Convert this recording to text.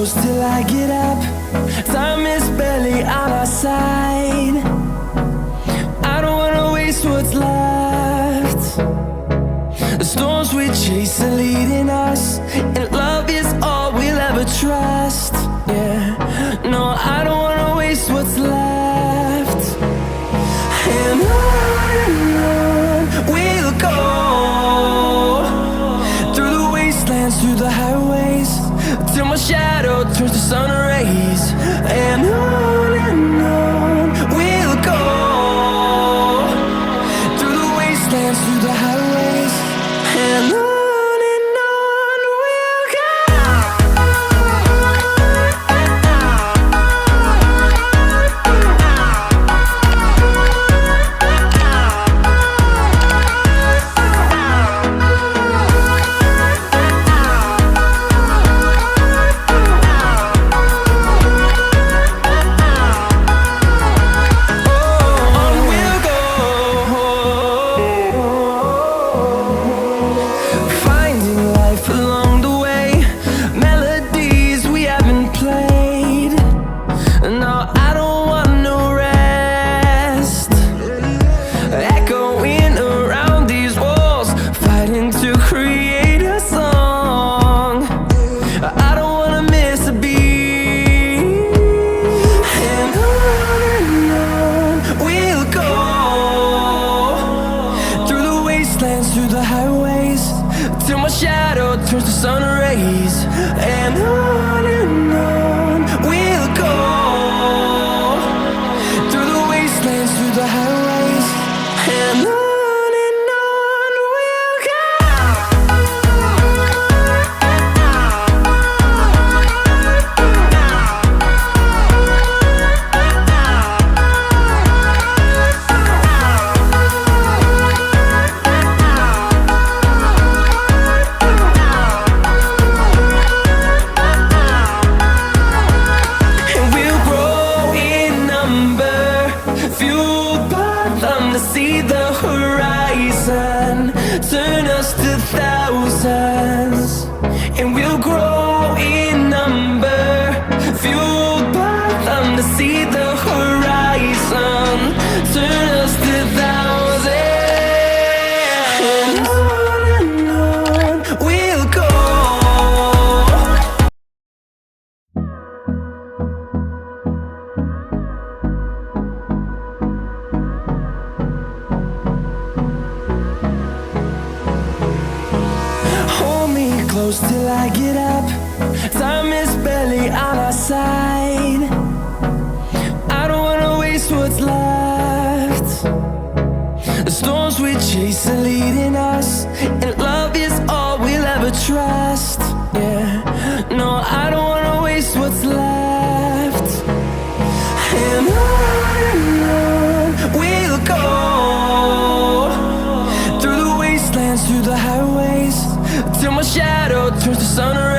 close till I get up. Time is barely on our side. I don't wanna waste what's left. The storms we chase are leading us, and love is all we'll ever trust. Yeah, no, I don't wanna waste what's left. And on we'll go, through the wastelands, through the highways, till my shadow turns to sun rays. And on we'll go, through the wastelands, through the highways, and on we'll go. Through the highways, till my shadow turns to sun rays. And on we'll go, through the wastelands, through the highways, and on we'll go. See the horizon, turn us to thousands, and we'll grow in number, fueled by them. To see the horizon, turn us to thousands, and on we'll go. Close till I get up. Time is barely on our side. I don't wanna waste what's left. The storms we chase are leading us, and love is all we'll ever trust. Yeah, no, I don't wanna waste what's left. And on we'll go, through the wastelands, through the highways, till my shadow turns to sun rays.